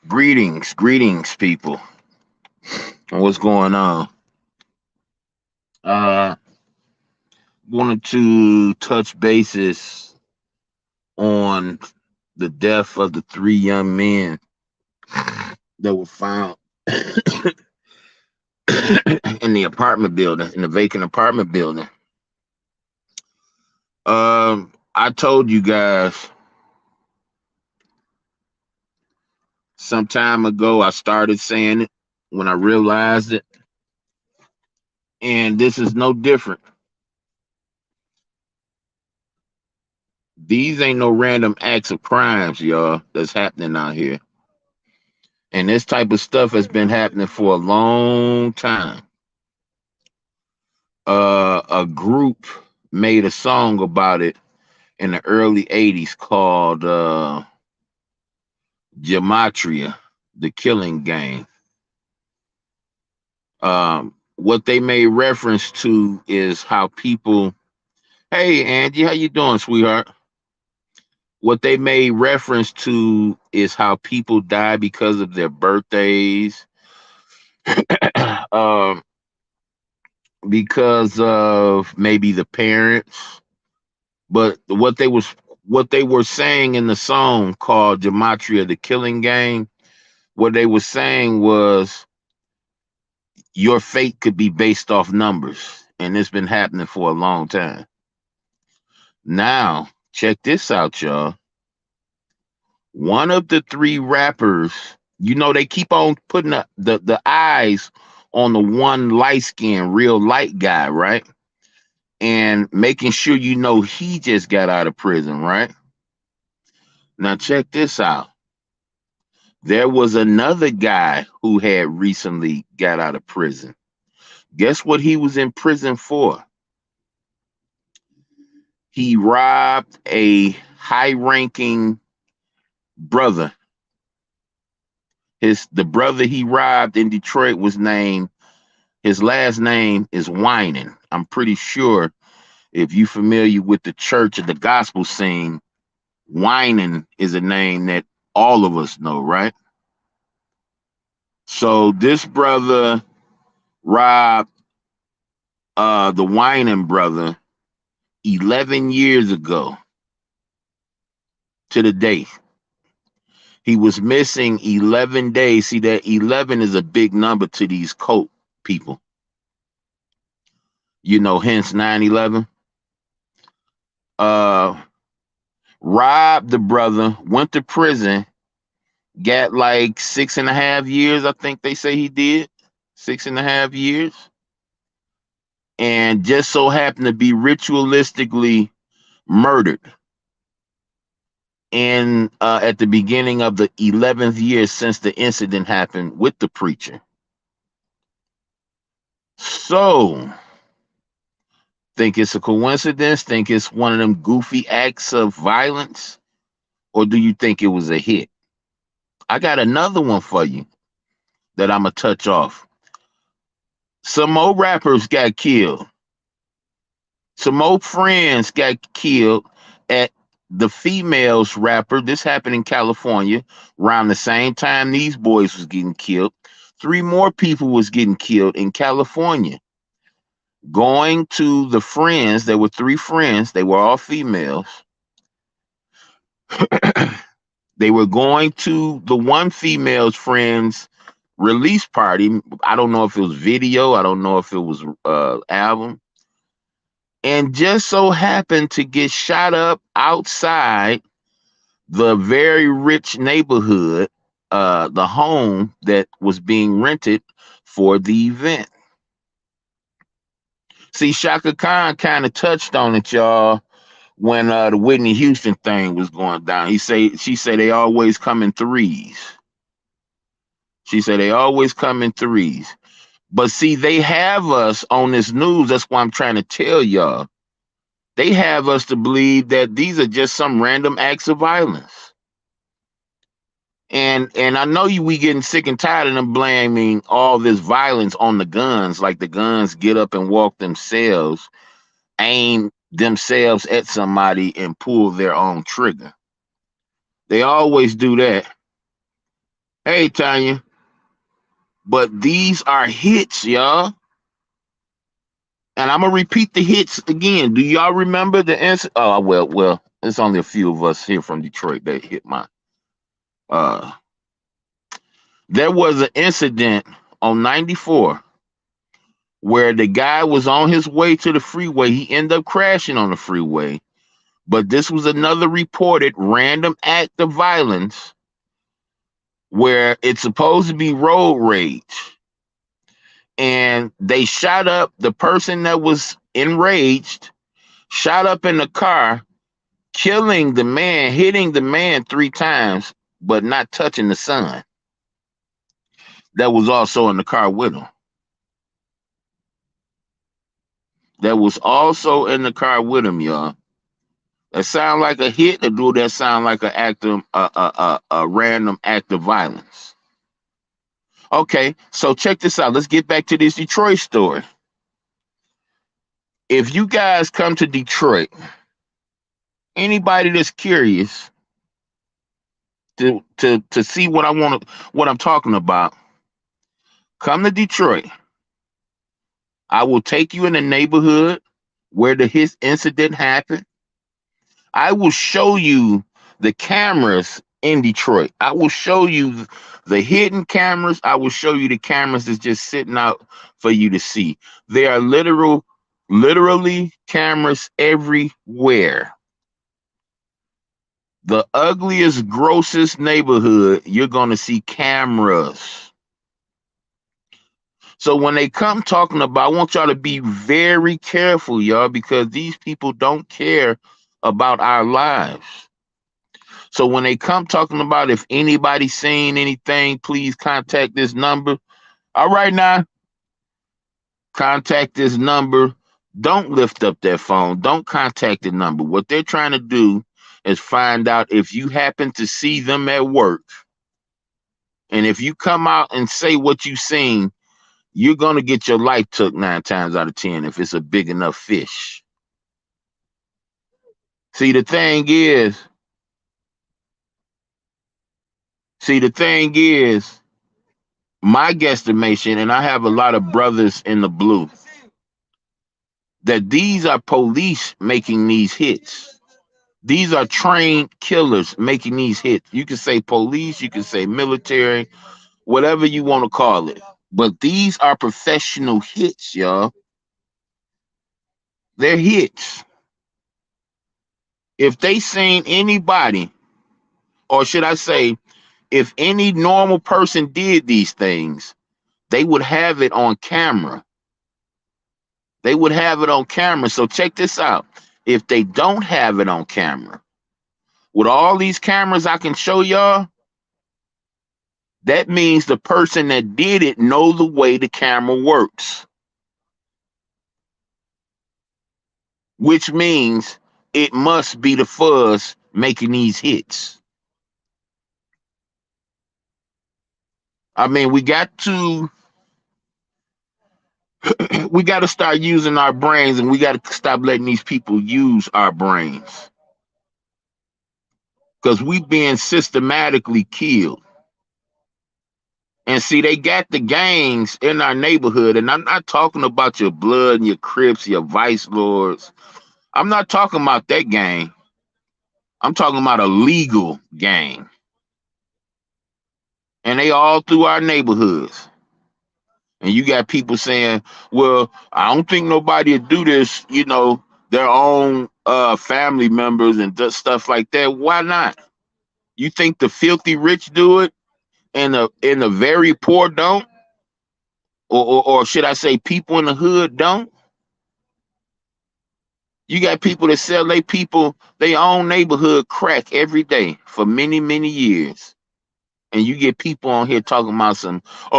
Greetings, people. What's going on? Uh, Wanted to touch bases on the death of the three young men that were found in the apartment building, in the vacant apartment building. I told you guys some time ago. I started saying it when I realized it, and this is no different. These ain't no random acts of crimes, y'all, that's happening out here. And this type of stuff has been happening for a long time. A group made a song about it in the early 80s called Gematria, the Killing Game. What they made reference to is how people, hey Angie, how you doing, sweetheart? What they made reference to is how people die because of their birthdays, um, because of maybe the parents. But what they were saying in the song called Gematria, the Killing Game, what they were saying was your fate could be based off numbers. And it's been happening for a long time. Now, check this out, y'all. One of the three rappers, they keep on putting the eyes on the one light skinned, real light guy, right? And making sure he just got out of prison, right? Now, check this out. There was another guy who had recently got out of prison. Guess what he was in prison for? He robbed a high-ranking brother. The brother he robbed in Detroit his last name is Winan. I'm pretty sure if you're familiar with the church or the gospel scene, Winan is a name that all of us know, right? So this brother robbed the Winan brother 11 years ago to the day. He was missing 11 days. See, that 11 is a big number to these cult people. Hence 9/11. Uh, Robbed the brother, went to prison, got like 6.5 years, I think they say he did. 6.5 years. And just so happened to be ritualistically murdered in at the beginning of the 11th year since the incident happened with the preacher. So, think it's a coincidence? Think it's one of them goofy acts of violence? Or do you think it was a hit? I got another one for you that I'm going to touch off. Some more rappers got killed. Some more friends got killed at the females rapper. This happened in California around the same time these boys was getting killed. 3 more people was getting killed in California. Going to the friends, there were 3 friends, they were all females. They were going to the one female's friend's release party. I don't know if it was video, I don't know if it was album. And just so happened to get shot up outside the very rich neighborhood, the home that was being rented for the event. See, Shaka Khan kind of touched on it, y'all, when the Whitney Houston thing was going down. She said they always come in threes. She said they always come in threes. But see, they have us on this news. That's why I'm trying to tell y'all. They have us to believe that these are just some random acts of violence. And I know we getting sick and tired of them blaming all this violence on the guns, like the guns get up and walk themselves, aim themselves at somebody and pull their own trigger. They always do that. Hey, Tanya. But these are hits, y'all. And I'm gonna repeat the hits again. Do y'all remember the incident? Oh well, it's only a few of us here from Detroit that hit my. Uh, there was an incident on 94 where the guy was on his way to the freeway. He ended up crashing on the freeway. But this was another reported random act of violence where it's supposed to be road rage. And they shot up the person that was enraged, shot up in the car, killing the man, hitting the man 3 times, but not touching the son that was also in the car with him. That was also in the car with him, y'all. That sound like a hit, or do that sound like an act of a random act of violence? Okay, so check this out. Let's get back to this Detroit story. If you guys come to Detroit, anybody that's curious to see what I'm talking about, come to Detroit. I will take you in the neighborhood where his incident happened. I will show you the cameras in Detroit. I will show you the hidden cameras. I will show you the cameras that's just sitting out for you to see. There are literally cameras everywhere. The ugliest, grossest neighborhood, you're going to see cameras. So when they come talking about, I want y'all to be very careful, y'all, because these people don't care about our lives. So when they come talking about if anybody's seen anything, please contact this number. All right, now, contact this number. Don't lift up that phone. Don't contact the number. What they're trying to do is find out if you happen to see them at work. And if you come out and say what you seen, you're going to get your life took 9 times out of 10 if it's a big enough fish. See, the thing is, my guesstimation, and I have a lot of brothers in the blue, that these are police making these hits. These are trained killers making these hits. You can say police, you can say military, whatever you want to call it. But these are professional hits, y'all. They're hits. If they seen anybody, or should I say, if any normal person did these things, they would have it on camera. They would have it on camera. So check this out. If they don't have it on camera, with all these cameras I can show y'all, that means the person that did it know the way the camera works. Which means it must be the fuzz making these hits. I mean, we got to start using our brains, and we got to stop letting these people use our brains. Because we being systematically killed. And see, they got the gangs in our neighborhood, and I'm not talking about your blood and your Crips, your Vice Lords. I'm not talking about that gang. I'm talking about a legal gang. And they all through our neighborhoods. And you got people saying, well, I don't think nobody would do this, their own family members and stuff like that. Why not? You think the filthy rich do it and the very poor don't? Or should I say people in the hood don't? You got people that sell their own neighborhood crack every day for many, many years. And you get people on here talking about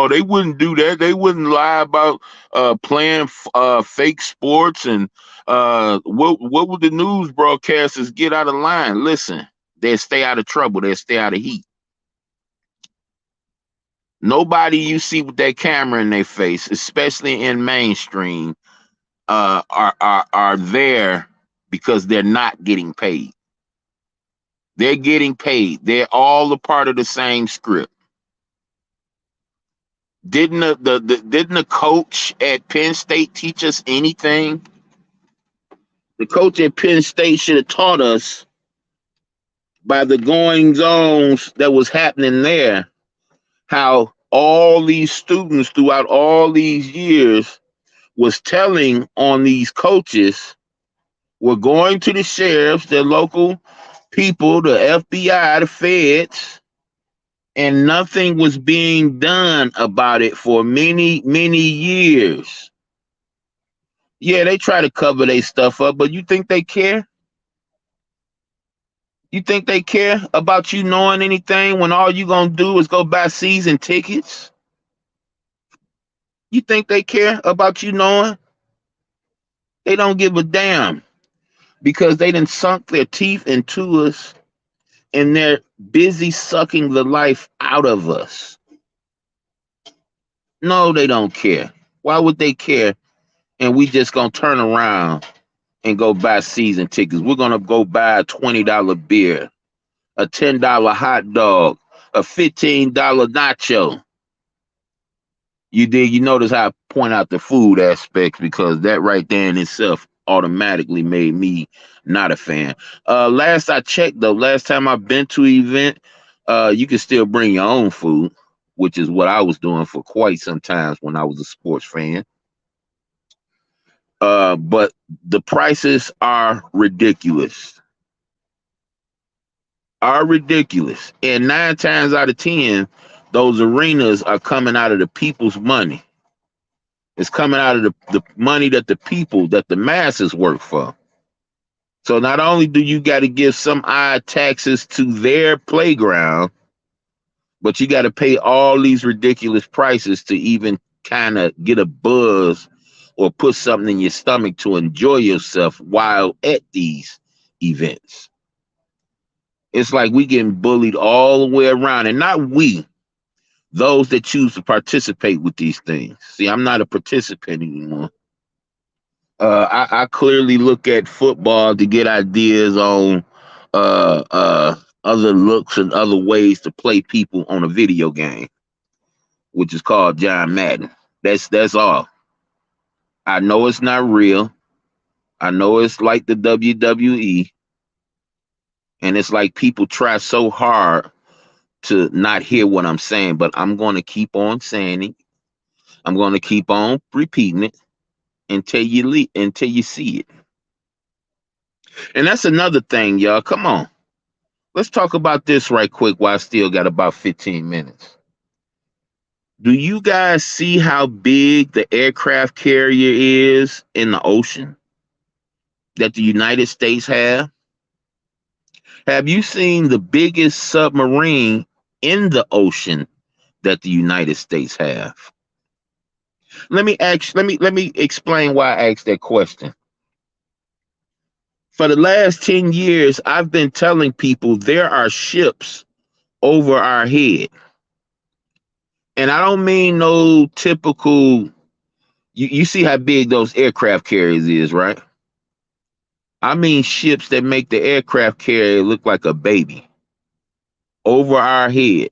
they wouldn't do that. They wouldn't lie about playing fake sports. And what would the news broadcasters get out of line? Listen, they'll stay out of trouble. They'll stay out of heat. Nobody you see with that camera in their face, especially in mainstream, are there because they're not getting paid. They're getting paid. They're all a part of the same script. Didn't the coach at Penn State teach us anything? The coach at Penn State should have taught us by the goings ons that was happening there, how all these students throughout all these years was telling on these coaches, were going to the sheriffs, the local people, the FBI, the feds, and nothing was being done about it for many, many years. Yeah, they try to cover their stuff up, but you think they care? You think they care about you knowing anything when all you gonna do is go buy season tickets? You think they care about you knowing? They don't give a damn because they done sunk their teeth into us and they're busy sucking the life out of us. No, they don't care. Why would they care? And we just gonna turn around and go buy season tickets. We're gonna go buy a $20 beer, a $10 hot dog, a $15 nacho. You notice how I point out the food aspects because that right there in itself automatically made me not a fan. Last I checked though, last time I've been to an event, you can still bring your own food, which is what I was doing for quite some times when I was a sports fan. But the prices are ridiculous. Are ridiculous. And 9 times out of 10, those arenas are coming out of the people's money. It's coming out of the money that the people, that the masses work for. So not only do you got to give some odd taxes to their playground, but you got to pay all these ridiculous prices to even kind of get a buzz or put something in your stomach to enjoy yourself while at these events. It's like we getting bullied all the way around, and not we, those that choose to participate with these things. See, I'm not a participant anymore. I clearly look at football to get ideas on other looks and other ways to play people on a video game, which is called John Madden. That's all. I know it's not real. I know it's like the WWE, and it's like people try so hard to not hear what I'm saying, but I'm going to keep on saying it. I'm going to keep on repeating it until you see it. And that's another thing, y'all. Come on. Let's talk about this right quick while I still got about 15 minutes. Do you guys see how big the aircraft carrier is in the ocean that the United States have? Have you seen the biggest submarine in the ocean that the United States have? Let me explain why I asked that question. For the last 10 years, I've been telling people there are ships over our head. And I don't mean no typical, you see how big those aircraft carriers is, right? I mean ships that make the aircraft carrier look like a baby over our head.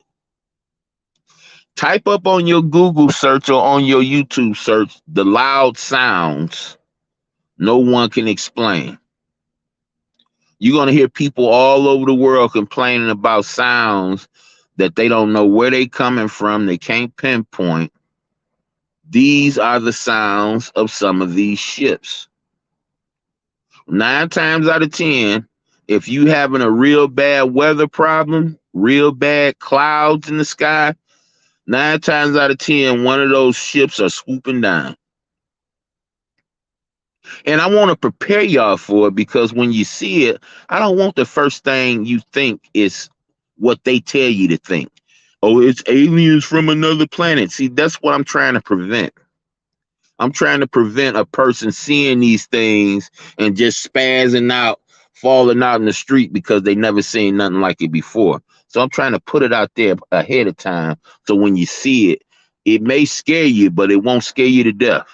Type up on your Google search or on your YouTube search the loud sounds no one can explain. You're going to hear people all over the world complaining about sounds that they don't know where they coming from. They can't pinpoint. These are the sounds of some of these ships. 9 times out of 10, if you having a real bad weather problem, real bad clouds in the sky, 9 times out of 10, one of those ships are swooping down. And I want to prepare y'all for it because when you see it, I don't want the first thing you think is what they tell you to think. Oh, it's aliens from another planet. See, that's what I'm trying to prevent. I'm trying to prevent a person seeing these things and just spazzing out, falling out in the street because they never seen nothing like it before. So I'm trying to put it out there ahead of time. So when you see it, it may scare you, but it won't scare you to death.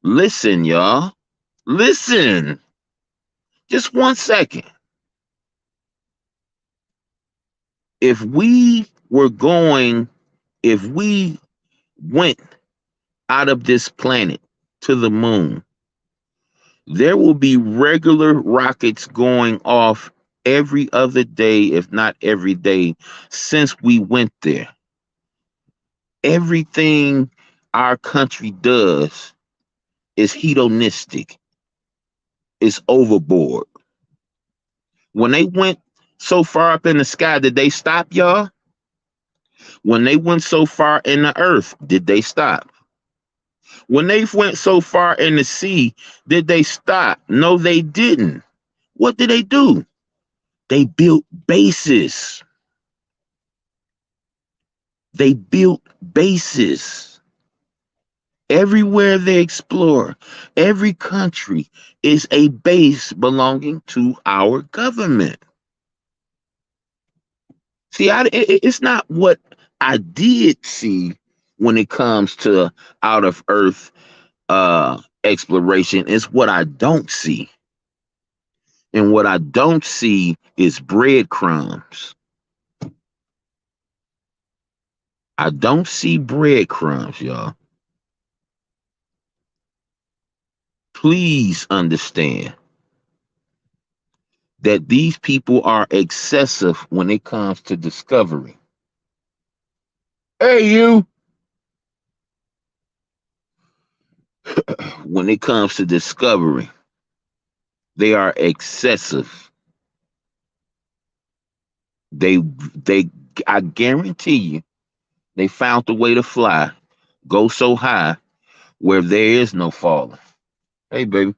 Listen, y'all. Listen. Just 1 second. If we were going If we went out of this planet to the moon, there will be regular rockets going off every other day, if not every day, since we went there. Everything our country does is hedonistic, is overboard. When they went so far up in the sky, did they stop, y'all? When they went so far in the earth, did they stop? When they went so far in the sea, did they stop? No, they didn't. What did they do? They built bases. They built bases. Everywhere they explore, every country is a base belonging to our government. See, it's not what I did see when it comes to out of earth exploration. It's what I don't see. And what I don't see is breadcrumbs. I don't see breadcrumbs, y'all. Please understand that these people are excessive when it comes to discovery. Hey, you. When it comes to discovery, they are excessive. They I guarantee you, they found the way to fly, go so high where there is no falling. Hey, baby.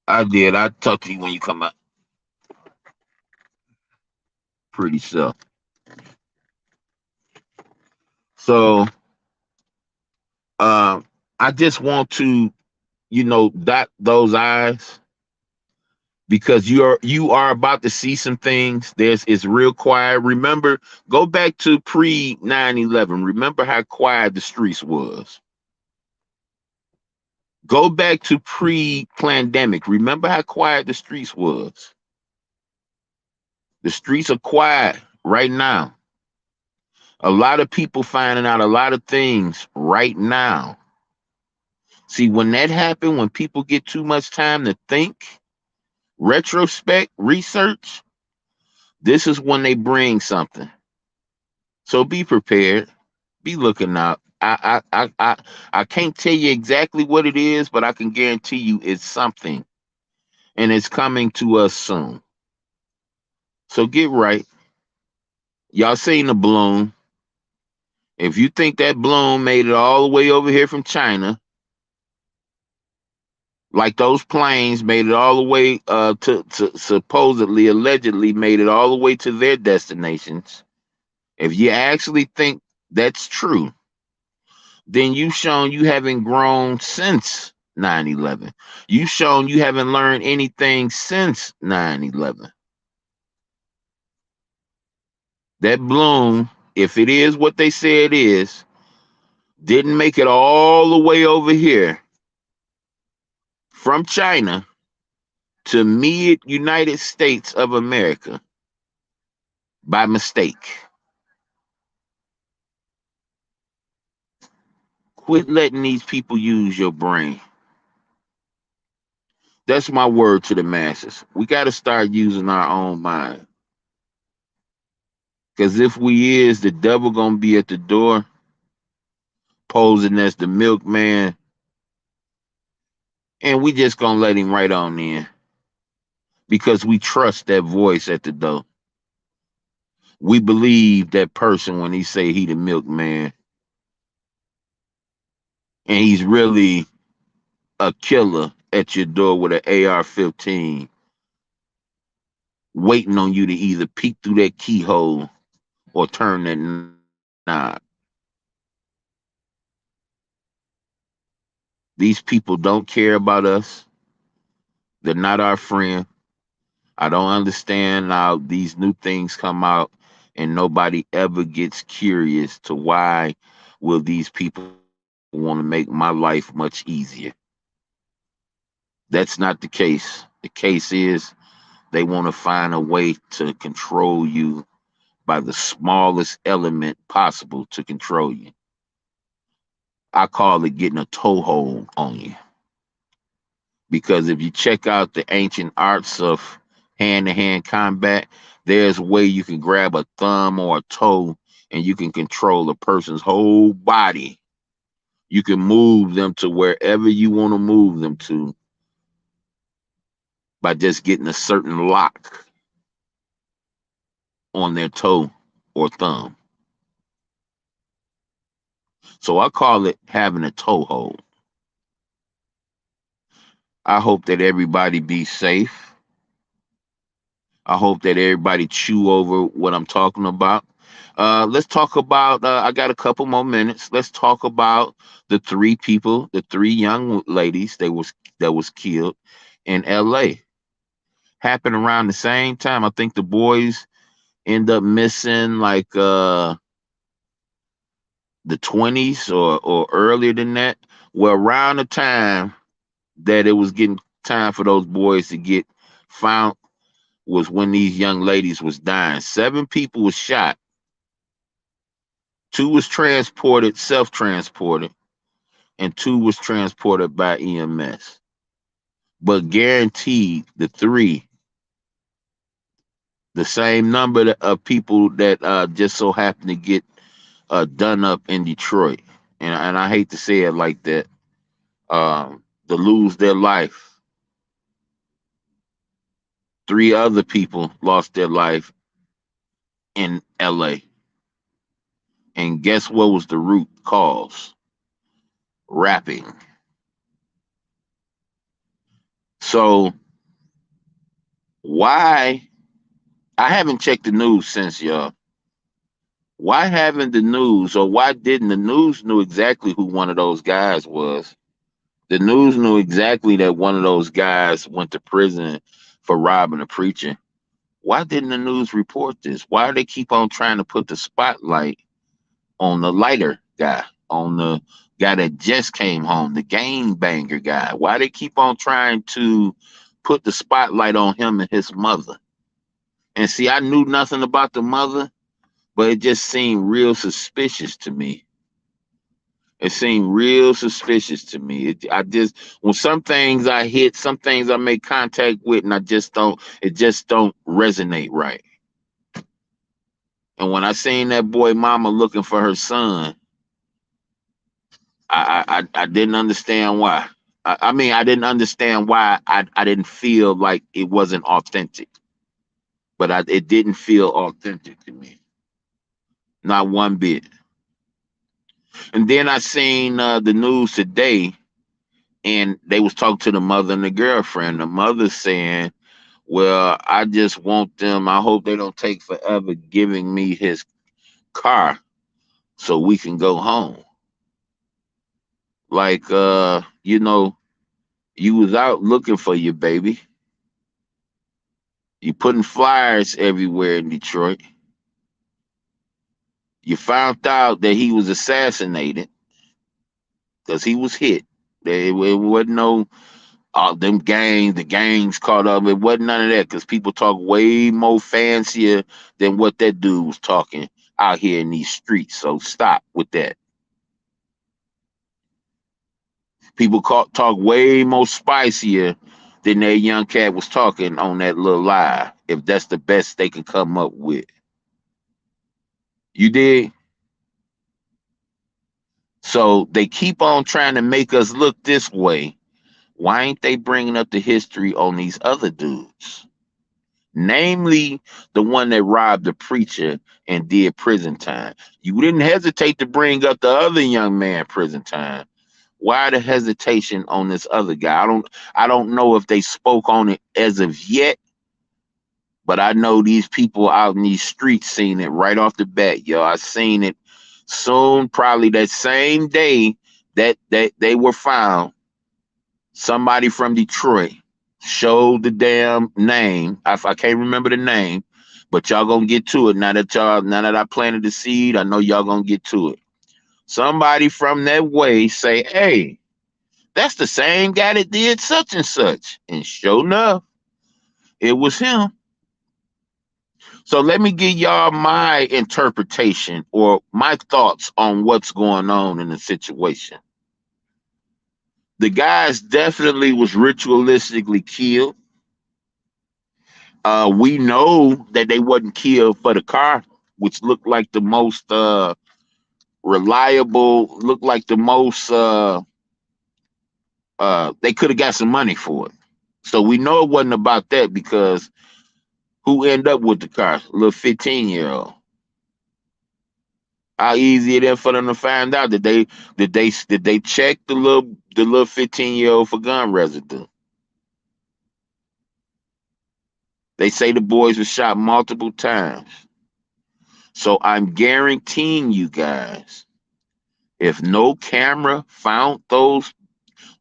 I did. I talk to you when you come out. Pretty self. So, um, I just want to, dot those I's because you are about to see some things. It's real quiet. Remember, go back to pre 9/11. Remember how quiet the streets was. Go back to pre-pandemic. Remember how quiet the streets was. The streets are quiet right now. A lot of people finding out a lot of things right now. See, when that happened, when people get too much time to think, retrospect, research, this is when they bring something. So be prepared. Be looking out. I can't tell you exactly what it is, but I can guarantee you it's something. And it's coming to us soon. So get right. Y'all seen the balloon. If you think that balloon made it all the way over here from China, like those planes made it all the way to supposedly, allegedly made it all the way to their destinations, if you actually think that's true, then you've shown you haven't grown since 9/11. You've shown you haven't learned anything since 9/11. That balloon, if it is what they say it is, didn't make it all the way over here from China to mid United States of America by mistake. Quit letting these people use your brain. That's my word to the masses. We got to start using our own mind. Because if we is, the devil going to be at the door posing as the milkman, and we just going to let him right on in because we trust that voice at the door. We believe that person when he say he the milkman, and he's really a killer at your door with an AR-15, waiting on you to either peek through that keyhole or turn that knob. These people don't care about us. They're not our friend. I don't understand how these new things come out and nobody ever gets curious to why will these people want to make my life much easier. That's not the case. The case is they want to find a way to control you by the smallest element possible to control you. I call it getting a toehold on you. Because if you check out the ancient arts of hand-to-hand combat, there's a way you can grab a thumb or a toe and you can control a person's whole body. You can move them to wherever you want to move them to by just getting a certain lock on their toe or thumb. So I call it having a toehold. I hope that everybody be safe. I hope that everybody chew over what I'm talking about. Let's talk about. I got a couple more minutes. Let's talk about the three people, the three young ladies that was killed in L.A. Happened around the same time. I think the boys end up missing like the 20s or earlier than that. Well, around the time that it was getting time for those boys to get found was when these young ladies was dying. 7 people was shot. 2 was transported, self-transported, and 2 was transported by EMS. But guaranteed, the 3, the same number of people that just so happened to get done up in Detroit, and I hate to say it like that, to lose their life. 3 other people lost their life in LA. And guess what was the root cause? Rapping. So why I haven't checked the news since, y'all. Why haven't the news, or why didn't the news knew exactly who one of those guys was? The news knew exactly that one of those guys went to prison for robbing a preacher. Why didn't the news report this? Why do they keep on trying to put the spotlight on the lighter guy, on the guy that just came home, the game banger guy? Why they keep on trying to put the spotlight on him and his mother? And see, I knew nothing about the mother, but it just seemed real suspicious to me. It seemed real suspicious to me. I just, when some things I hit, some things I make contact with, and it just don't resonate right. And when I seen that boy mama looking for her son, I didn't understand why. I mean, I didn't understand why I didn't feel like it wasn't authentic. But it didn't feel authentic to me. Not one bit. And then I seen the news today, and they was talking to the mother and the girlfriend. The mother saying, well, I just want them, I hope they don't take forever giving me his car so we can go home. Like, you was out looking for your baby. You putting flyers everywhere in Detroit. You found out that he was assassinated because he was hit. It wasn't no the gangs caught up. It wasn't none of that because people talk way more fancier than what that dude was talking out here in these streets. So stop with that. People talk way more spicier than that young cat was talking on that little lie, if that's the best they can come up with. You did? So they keep on trying to make us look this way. Why ain't they bringing up the history on these other dudes? Namely, the one that robbed the preacher and did prison time. You didn't hesitate to bring up the other young man prison time. Why the hesitation on this other guy? I don't know if they spoke on it as of yet, but I know these people out in these streets seen it right off the bat, yo. I seen it soon, probably that same day that they were found. Somebody from Detroit showed the damn name. I can't remember the name, but y'all gonna get to it now that I planted the seed. I know y'all gonna get to it. Somebody from that way say, "Hey, that's the same guy that did such and such," and sure enough, it was him. So let me give y'all my interpretation or my thoughts on what's going on in the situation. The guys definitely was ritualistically killed. We know that they wasn't killed for the car, which looked like the most reliable, looked like the most they could have got some money for it. So we know it wasn't about that because who ended up with the car? A little 15-year-old. How easy it is for them to find out that they check the little 15-year-old for gun residue. They say the boys were shot multiple times. So I'm guaranteeing you guys, if no camera found those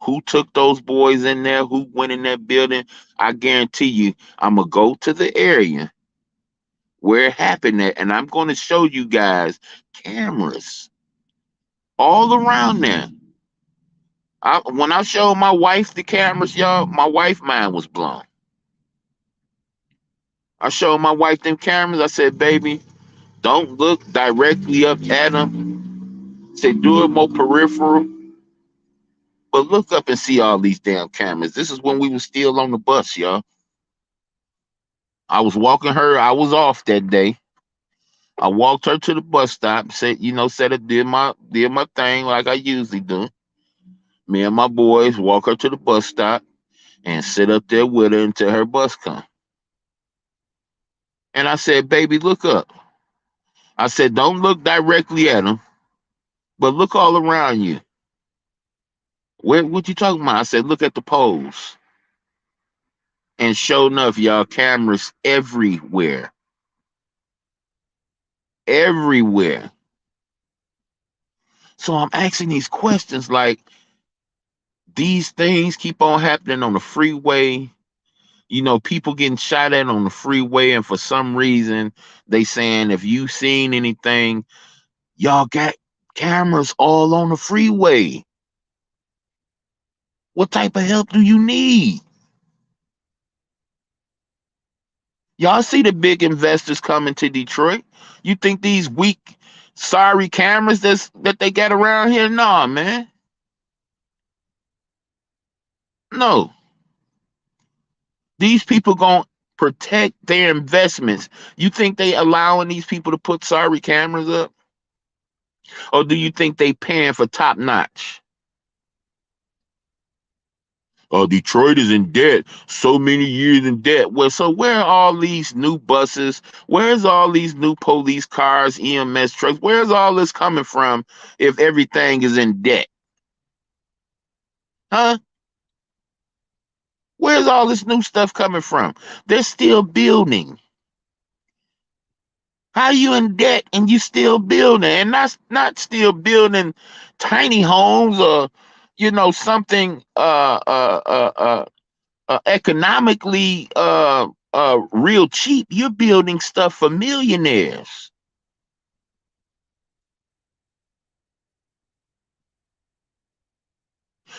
who took those boys in there, who went in that building, I guarantee you, I'm gonna go to the area where it happened at, and I'm gonna show you guys cameras all around there. When I showed my wife the cameras, y'all, my wife mind was blown. I showed my wife them cameras. I said, baby, don't look directly up at them. Say, do it more peripheral, but look up and see all these damn cameras. This is when we were still on the bus, y'all. I was walking her. I was off that day. I walked her to the bus stop. Said it, did my thing like I usually do. Me and my boys walk her to the bus stop and sit up there with her until her bus come. And I said, baby, look up. I said, don't look directly at them, but look all around you. What you talking about? I said, look at the poles. And sure enough, y'all, cameras everywhere. Everywhere. So I'm asking these questions like, these things keep on happening on the freeway. People getting shot at on the freeway, and for some reason, they saying if you seen anything, y'all got cameras all on the freeway. What type of help do you need? Y'all see the big investors coming to Detroit. You think these weak, sorry cameras that they got around here? Nah, man. No. These people gonna protect their investments. You think they allowing these people to put sorry cameras up? Or do you think they paying for top notch? Oh, Detroit is in debt. So many years in debt. Well, so where are all these new buses? Where's all these new police cars, EMS trucks? Where's all this coming from if everything is in debt? Huh? Where's all this new stuff coming from? They're still building. How you in debt and you still building? And not still building tiny homes or something economically real cheap. You're building stuff for millionaires.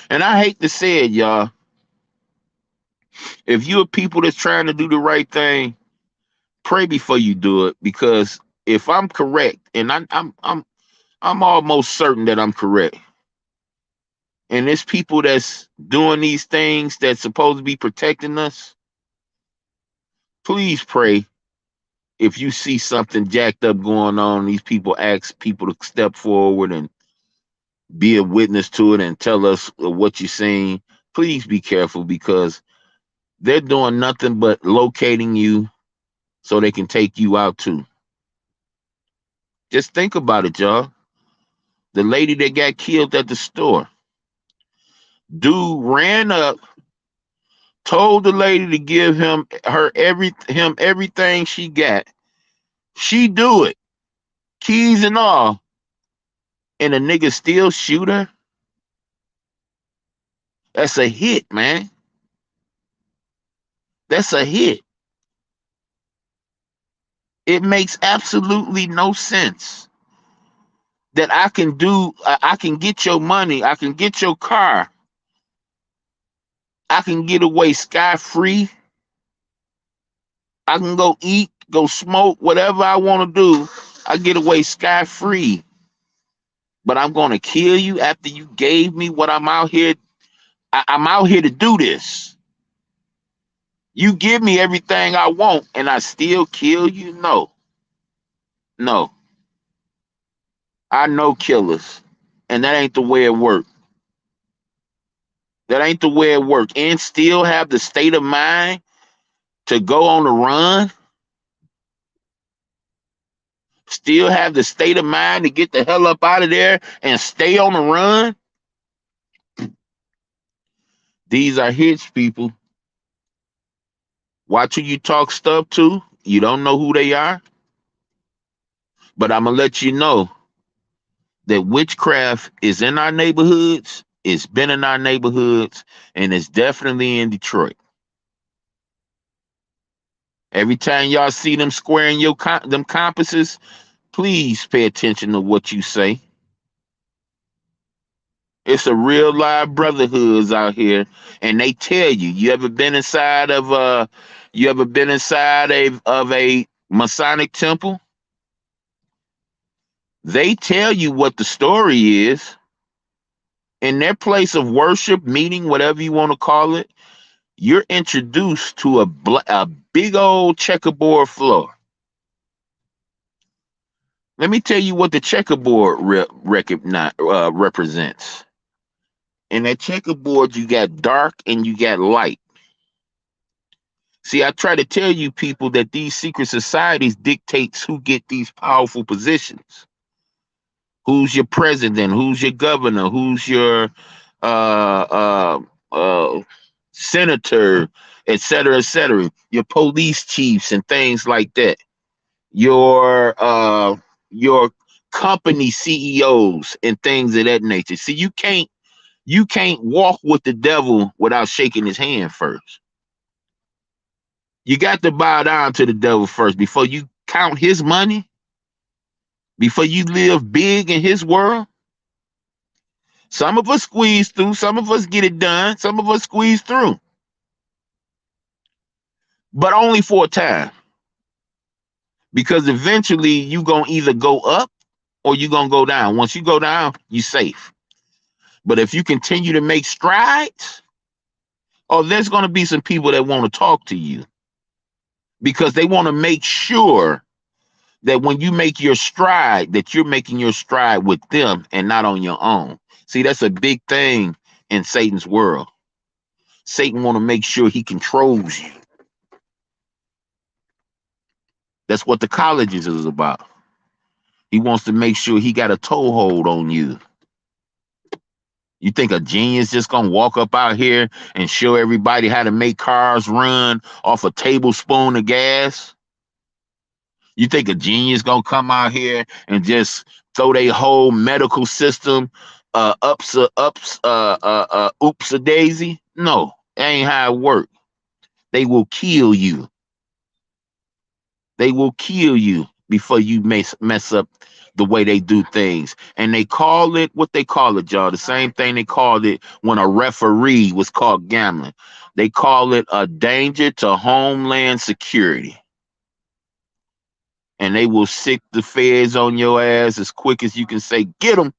And I hate to say it, y'all. If you're people that's trying to do the right thing, pray before you do it, because if I'm correct, and I'm almost certain that I'm correct, and it's people that's doing these things that's supposed to be protecting us, please pray. If you see something jacked up going on, these people ask people to step forward and be a witness to it and tell us what you're seeing. Please be careful, because they're doing nothing but locating you so they can take you out too. Just think about it, y'all. The lady that got killed at the store, dude ran up, told the lady to give him everything she got. She do it, keys and all, and the nigga still shoot her. That's a hit, man. That's a hit. It makes absolutely no sense that I can get your money, I can get your car, I can get away scot free, I can go eat go smoke, whatever I want to do. I get away scot-free. But I'm going to kill you after you gave me what I'm out here. I'm out here to do this. You give me everything I want and I still kill you? No. No. I know killers. And that ain't the way it works. That ain't the way it works. And still have the state of mind to go on the run. Still have the state of mind to get the hell up out of there and stay on the run. These are hits, people. Watch who you talk stuff to. You don't know who they are. But I'm going to let you know that witchcraft is in our neighborhoods. It's been in our neighborhoods. And it's definitely in Detroit. Every time y'all see them squaring them compasses, please pay attention to what you say. It's a real live brotherhoods out here, and they tell you. You ever been inside of a Masonic temple? They tell you what the story is. In their place of worship, meeting, whatever you want to call it, you're introduced to a big old checkerboard floor. Let me tell you what the checkerboard represents. In that checkerboard, you got dark and you got light. See, I try to tell you people that these secret societies dictates who get these powerful positions. Who's your president? Who's your governor? Who's your senator, et cetera, et cetera. Your police chiefs and things like that. Your company CEOs and things of that nature. See, you can't walk with the devil without shaking his hand first. You got to bow down to the devil first before you count his money, before you live big in his world. Some of us squeeze through, some of us get it done, some of us squeeze through. But only for a time. Because eventually you're going to either go up or you're going to go down. Once you go down, you're safe. But if you continue to make strides, there's going to be some people that want to talk to you. Because they want to make sure that when you make your stride, that you're making your stride with them and not on your own. See, that's a big thing in Satan's world. Satan want to make sure he controls you. That's what the colleges is about. He wants to make sure he got a toehold on you. You think a genius just gonna walk up out here and show everybody how to make cars run off a tablespoon of gas? You think a genius gonna come out here and just throw their whole medical system oops a daisy? No, that ain't how it works. They will kill you. They will kill you before you mess up the way they do things. And they call it what they call it, y'all. The same thing they called it when a referee was caught gambling. They call it a danger to homeland security. And they will sick the feds on your ass as quick as you can say, get them.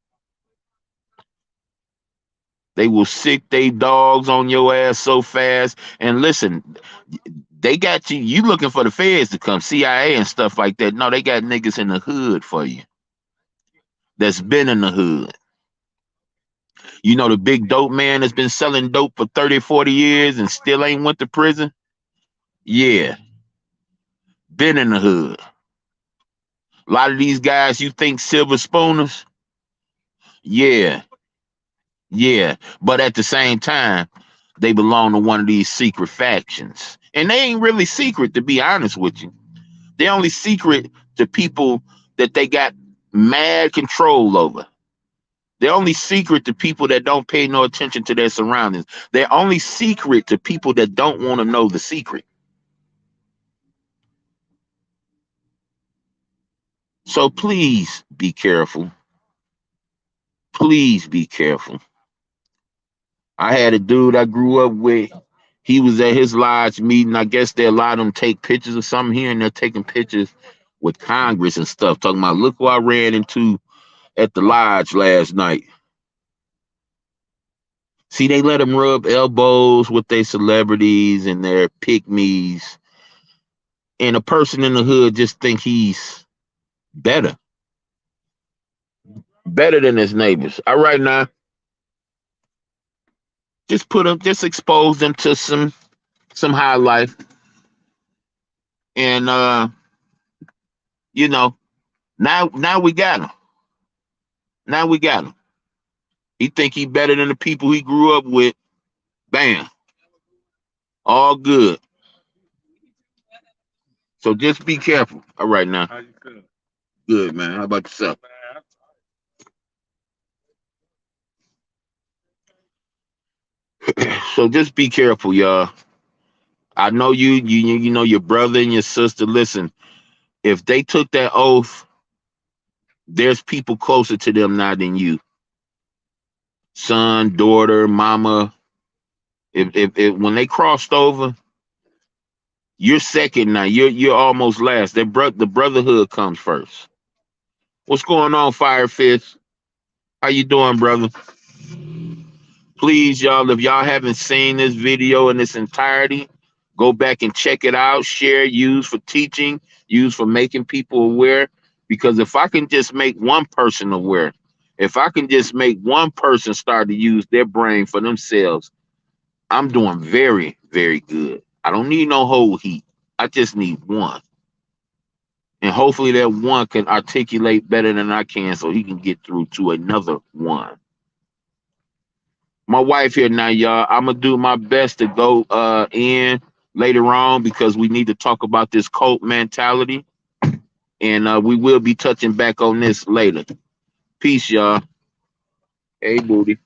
They will sick they dogs on your ass so fast. And listen, they got you looking for the feds to come, CIA and stuff like that. No, they got niggas in the hood for you. That's been in the hood. You know the big dope man that's been selling dope for 30, 40 years and still ain't went to prison? Yeah. Been in the hood. A lot of these guys you think silver spooners? Yeah. Yeah. But at the same time, they belong to one of these secret factions. And they ain't really secret, to be honest with you. They're only secret to people that they got mad control over. They're only secret to people that don't pay no attention to their surroundings. They're only secret to people that don't want to know the secret. So please be careful. Please be careful. I had a dude I grew up with. He was at his lodge meeting. I guess they allowed him to take pictures or something here, and they're taking pictures with Congress and stuff, talking about, look who I ran into at the lodge last night. See, they let him rub elbows with their celebrities and their pygmies, and a person in the hood just think he's better than his neighbors. All right, now just expose them to some high life, and you know, now we got him. Now we got him. He think he better than the people he grew up with. Bam, all good. So just be careful. All right, now. How you feel? Good, man. How about yourself? So just be careful, y'all. I know you know your brother and your sister. Listen, if they took that oath, there's people closer to them now than you. Son, daughter, mama. If when they crossed over, you're second now. You're almost last. The brotherhood comes first. What's going on, Firefish? How you doing, brother? Please, y'all, if y'all haven't seen this video in its entirety, go back and check it out. Share, use for teaching, use for making people aware. Because if I can just make one person aware, if I can just make one person start to use their brain for themselves, I'm doing very, very good. I don't need no whole heat. I just need one. And hopefully that one can articulate better than I can so he can get through to another one. My wife here now, y'all. I'm gonna do my best to go in later on because we need to talk about this cult mentality, and we will be touching back on this later. Peace, y'all. Hey, booty.